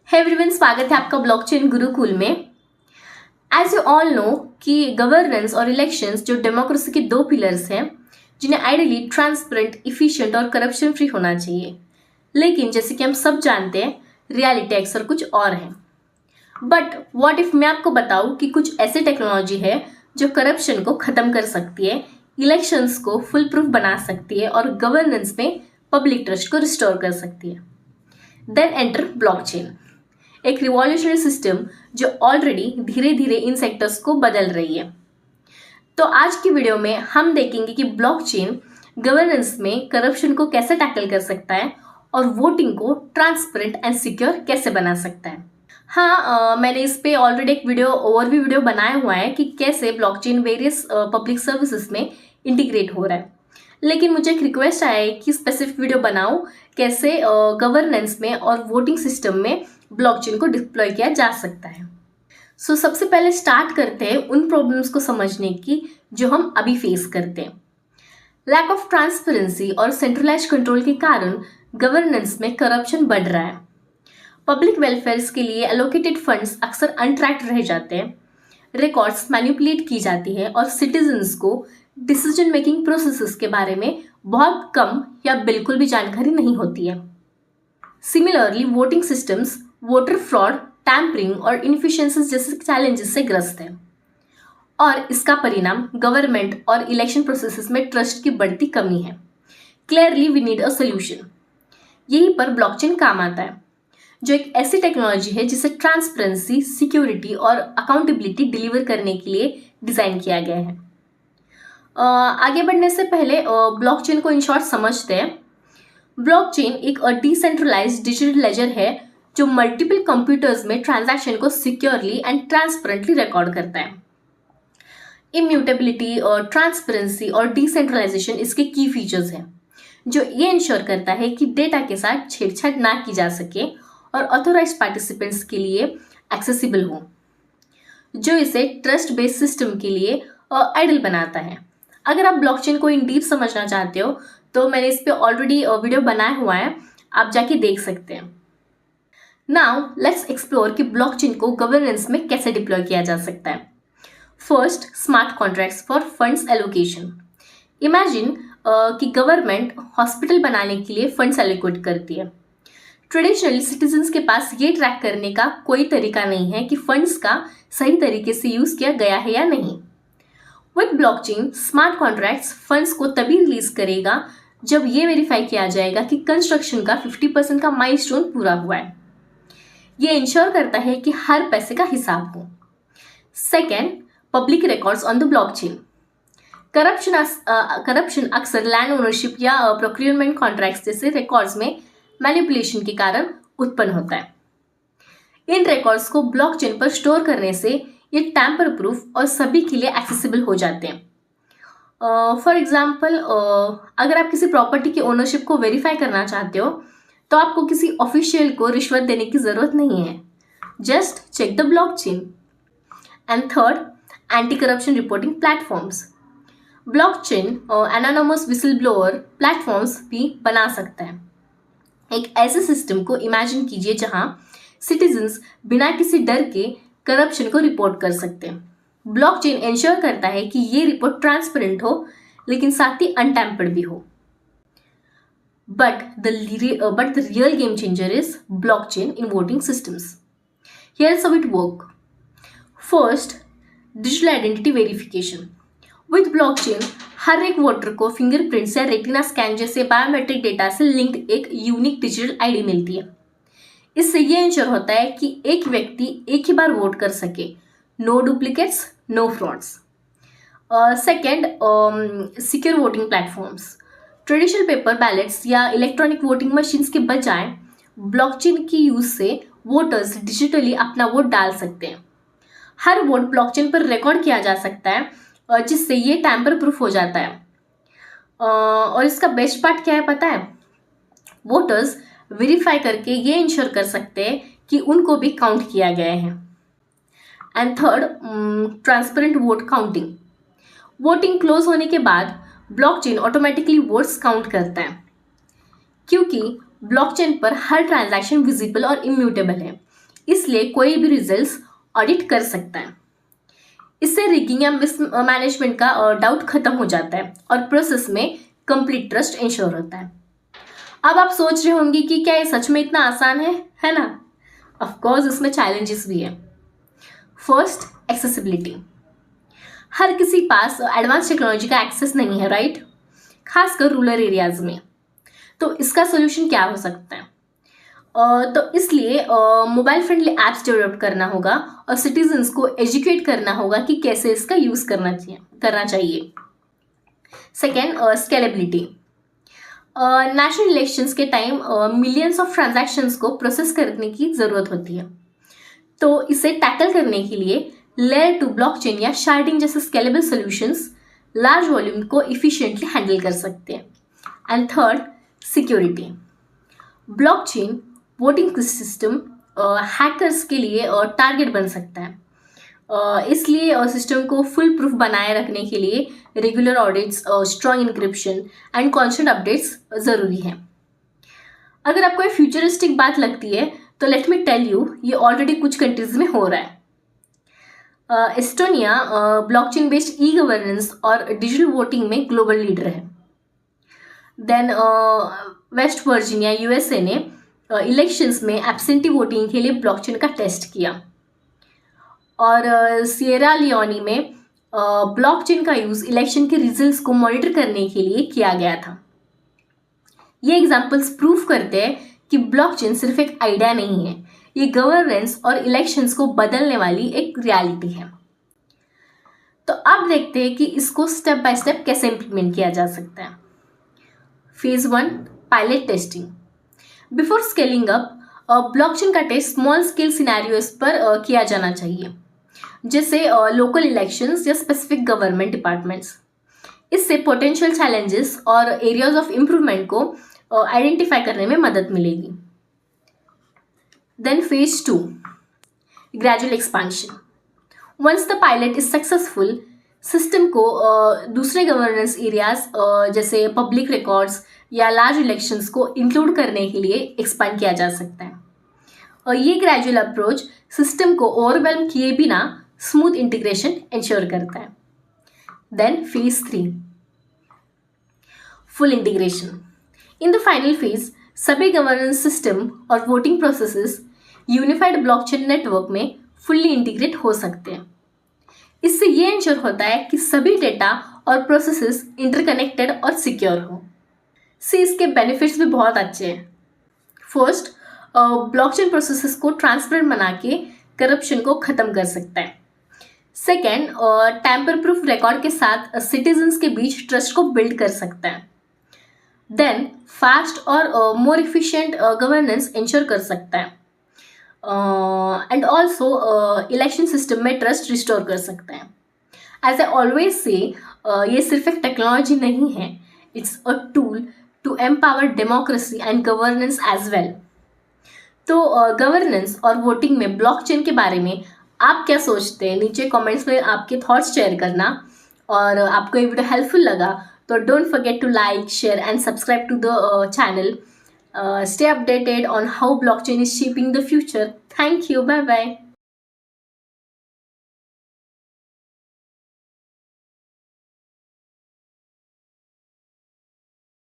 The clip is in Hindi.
हे एवरीवन, स्वागत है आपका ब्लॉकचेन गुरुकुल में। एज यू ऑल नो कि गवर्नेंस और इलेक्शंस जो डेमोक्रेसी के दो पिलर्स हैं जिन्हें आइडियली ट्रांसपेरेंट, इफिशिएंट और करप्शन फ्री होना चाहिए, लेकिन जैसे कि हम सब जानते हैं रियलिटी अक्सर कुछ और है। बट व्हाट इफ मैं आपको बताऊं कि कुछ ऐसी टेक्नोलॉजी है जो करप्शन को ख़त्म कर सकती है, इलेक्शंस को फुल प्रूफ बना सकती है और गवर्नेंस में पब्लिक ट्रस्ट को रिस्टोर कर सकती है। देन एंटर ब्लॉकचेन, एक रिवॉल्यूशनरी सिस्टम जो ऑलरेडी धीरे धीरे इन सेक्टर्स को बदल रही है। तो आज की वीडियो में हम देखेंगे कि ब्लॉकचेन गवर्नेंस में करप्शन को कैसे टैकल कर सकता है और वोटिंग को ट्रांसपेरेंट एंड सिक्योर कैसे बना सकता है। हाँ, मैंने इस पे ऑलरेडी एक ओवरव्यू वीडियो बनाया हुआ है कि कैसे ब्लॉकचेन वेरियस पब्लिक सर्विसेज में इंटीग्रेट हो रहा है, लेकिन मुझे एक रिक्वेस्ट आया है कि स्पेसिफिक वीडियो बनाऊं कैसे गवर्नेंस में और वोटिंग सिस्टम में ब्लॉकचेन को डिप्लॉय किया जा सकता है। सो सबसे पहले स्टार्ट करते हैं उन प्रॉब्लम्स को समझने की जो हम अभी फेस करते हैं। लैक ऑफ ट्रांसपेरेंसी और सेंट्रलाइज्ड कंट्रोल के कारण गवर्नेंस में करप्शन बढ़ रहा है। पब्लिक वेलफेयर के लिए एलोकेटेड फंड्स अक्सर अनट्रैक्ड रह जाते हैं, रिकॉर्ड्स मैनिपुलेट की जाती है और सिटीजन्स को डिसीजन मेकिंग प्रोसेसेस के बारे में बहुत कम या बिल्कुल भी जानकारी नहीं होती है। Similarly voting systems voter fraud, tampering और इनफिशिएंसीज जैसे चैलेंजेस से ग्रस्त है और इसका परिणाम गवर्नमेंट और इलेक्शन प्रोसेसेस में ट्रस्ट की बढ़ती कमी है। Clearly we need a solution. यहीं पर ब्लॉकचेन काम आता है, जो एक ऐसी टेक्नोलॉजी है जिसे ट्रांसपेरेंसी, सिक्योरिटी और अकाउंटेबिलिटी डिलीवर करने के लिए डिज़ाइन किया गया है। आगे बढ़ने से पहले ब्लॉकचेन को इन शॉर्ट समझते हैं। ब्लॉकचेन एक डिसेंट्रलाइज्ड डिजिटल लेजर है जो मल्टीपल कंप्यूटर्स में ट्रांजैक्शन को सिक्योरली एंड ट्रांसपेरेंटली रिकॉर्ड करता है। इम्यूटेबिलिटी और ट्रांसपेरेंसी और डिसेंट्रलाइजेशन इसके की फीचर्स हैं, जो ये इंश्योर करता है कि डेटा के साथ छेड़छाड़ ना की जा सके और ऑथोराइज्ड पार्टिसिपेंट्स के लिए एक्सेसिबल हो, जो इसे ट्रस्ट बेस्ड सिस्टम के लिए आइडियल बनाता है। अगर आप ब्लॉकचेन को इन डीप समझना चाहते हो तो मैंने इस पे ऑलरेडी वीडियो बनाया हुआ है, आप जाके देख सकते हैं। नाउ लेट्स एक्सप्लोर कि ब्लॉकचेन को गवर्नेंस में कैसे डिप्लॉय किया जा सकता है। First, smart contracts for funds allocation. Imagine कि गवर्नमेंट हॉस्पिटल बनाने के लिए फंड्स एलोकेट करती है। ट्रेडिशनली सिटीजन्स के पास ये ट्रैक करने का कोई तरीका नहीं है कि फंड्स का सही तरीके से यूज़ किया गया है या नहीं। With blockchain, smart contracts funds को तभी रिलीज करेगा जब ये वेरीफाई किया जाएगा कि कंस्ट्रक्शन का 50% का माइलस्टोन पूरा हुआ है। ये इंश्योर करता है कि हर पैसे का हिसाब हो। Second, public records on the blockchain. Corruption अक्सर लैंड ओनरशिप या प्रोक्योरमेंट कॉन्ट्रैक्ट्स जैसे रिकॉर्ड्स में मैनिपुलेशन के कारण उत्पन्न होता है। इन रिकॉर्ड्स को ब्लॉकचेन पर स्टोर करने से ये टैम्पर प्रूफ और सभी के लिए एक्सेसिबल हो जाते हैं। फॉर एग्जाम्पल, अगर आप किसी प्रॉपर्टी की ओनरशिप को वेरीफाई करना चाहते हो तो आपको किसी ऑफिशियल को रिश्वत देने की ज़रूरत नहीं है। Just check the blockchain. And third, anti corruption reporting platforms. Blockchain anonymous whistle blower platforms भी बना सकता है। एक ऐसे सिस्टम को इमेजिन कीजिए जहां सिटीजन्स बिना किसी डर के करप्शन को रिपोर्ट कर सकते हैं। ब्लॉकचेन इंश्योर करता है कि ये रिपोर्ट ट्रांसपेरेंट हो, लेकिन साथ ही अनटैम्पर्ड भी हो। But the real game changer is blockchain in voting systems. Here's how it works. First, digital identity verification. With blockchain, हर एक वोटर को फिंगरप्रिंट्स या रेटिना स्कैन जैसे बायोमेट्रिक डेटा से लिंक्ड एक यूनिक डिजिटल आईडी मिलती है। इससे ये इंश्योर होता है कि एक व्यक्ति एक ही बार वोट कर सके। No duplicates, no frauds. Second, secure voting platforms. Traditional paper ballots या इलेक्ट्रॉनिक वोटिंग मशीन्स के बजाय ब्लॉकचेन की यूज से वोटर्स डिजिटली अपना वोट डाल सकते हैं। हर वोट ब्लॉकचेन पर रिकॉर्ड किया जा सकता है, जिससे ये टैम्पर प्रूफ हो जाता है। और इसका बेस्ट पार्ट क्या है पता है? वोटर्स वेरीफाई करके ये इंश्योर कर सकते हैं कि उनको भी काउंट किया गया है। And third, transparent vote counting. Voting close होने के बाद ब्लॉकचेन ऑटोमेटिकली वोट्स काउंट करता है। क्योंकि ब्लॉकचेन पर हर ट्रांजैक्शन विजिबल और इम्यूटेबल है, इसलिए कोई भी रिजल्ट्स ऑडिट कर सकता है। इससे रिगिंग या मिसमैनेजमेंट का डाउट खत्म हो जाता है और प्रोसेस में कंप्लीट ट्रस्ट इंश्योर होता है। अब आप सोच रहे होंगे कि क्या ये सच में इतना आसान है ना? ऑफ कोर्स इसमें चैलेंजेस भी है। First, accessibility. हर किसी पास एडवांस टेक्नोलॉजी का एक्सेस नहीं है, राइट? खासकर रूरल एरियाज में। तो इसका सोल्यूशन क्या हो सकता है? तो इसलिए मोबाइल फ्रेंडली ऐप्स डेवलप करना होगा और सिटीजन्स को एजुकेट करना होगा कि कैसे इसका यूज़ करना चाहिए। Second, scalability. नेशनल इलेक्शंस के टाइम मिलियंस ऑफ ट्रांजैक्शंस को प्रोसेस करने की ज़रूरत होती है। तो इसे टैकल करने के लिए लेयर 2 ब्लॉकचेन या शार्डिंग जैसे स्केलेबल सॉल्यूशंस लार्ज वॉल्यूम को इफिशिएंटली हैंडल कर सकते हैं। And third, security. Blockchain voting system hackers के लिए टारगेट बन सकता है। इसलिए सिस्टम को फुल प्रूफ बनाए रखने के लिए regular audits, strong encryption and constant updates ज़रूरी हैं। अगर आपको ये फ्यूचरिस्टिक बात लगती है तो लेट मी टेल यू, ये ऑलरेडी कुछ कंट्रीज में हो रहा है। Estonia blockchain based e governance और डिजिटल वोटिंग में ग्लोबल लीडर है। देन वेस्ट वर्जीनिया यूएसए ने इलेक्शंस में एब्सेंटी वोटिंग के लिए ब्लॉकचेन का टेस्ट किया। और सिएरा लियोनी में ब्लॉकचेन का यूज़ इलेक्शन के रिजल्ट्स को मॉनिटर करने के लिए किया गया था। ये एग्जाम्पल्स प्रूव करते हैं कि ब्लॉकचेन सिर्फ एक आइडिया नहीं है, ये गवर्नेंस और इलेक्शंस को बदलने वाली एक रियलिटी है। तो अब देखते हैं कि इसको स्टेप बाय स्टेप कैसे इम्प्लीमेंट किया जा सकता है। Phase 1, pilot testing. Before scaling up, blockchain का टेस्ट स्मॉल स्केल सिनेरियोज पर किया जाना चाहिए, जैसे लोकल इलेक्शंस या स्पेसिफिक गवर्नमेंट डिपार्टमेंट्स। इससे पोटेंशियल चैलेंजेस और एरियाज ऑफ इम्प्रूवमेंट को आइडेंटिफाई करने में मदद मिलेगी। Then phase 2, gradual expansion. Once the pilot is successful, system को दूसरे गवर्नेंस एरियाज जैसे पब्लिक रिकॉर्ड्स या लार्ज इलेक्शंस को इंक्लूड करने के लिए एक्सपांड किया जा सकता है। और ये ग्रेजुअल अप्रोच सिस्टम को ओवरवेल्म किए बिना स्मूथ इंटीग्रेशन इंश्योर करता है। Then phase 3, full integration. In the final phase, सभी गवर्नेंस सिस्टम और voting processes unified blockchain network में फुल्ली इंटीग्रेट हो सकते हैं। इससे ये इंश्योर होता है कि सभी डेटा और प्रोसेसेस इंटरकनेक्टेड और सिक्योर हो। इसके बेनिफिट्स भी बहुत अच्छे हैं। फर्स्ट, ब्लॉकचेन प्रोसेसेस को ट्रांसपेरेंट बना के करप्शन को ख़त्म कर सकता है। सेकेंड, टैम्पर प्रूफ रिकॉर्ड के साथ सिटीजन्स के बीच ट्रस्ट को बिल्ड कर सकता है। देन फास्ट और मोर इफिशिएंट गवर्नेंस इंश्योर कर सकता है। एंड ऑल्सो इलेक्शन सिस्टम में ट्रस्ट रिस्टोर कर सकता है। एज आई ऑलवेज से, ये सिर्फ एक टेक्नोलॉजी नहीं है, it's a tool to empower democracy and governance as well. तो गवर्नेंस और वोटिंग में ब्लॉकचेन के बारे में आप क्या सोचते हैं? नीचे कमेंट्स में आपके थॉट्स शेयर करना। और आपको ये वीडियो हेल्पफुल लगा तो don't forget to like, share and subscribe to the channel. Stay updated on how blockchain is shaping the future. Thank you. Bye bye.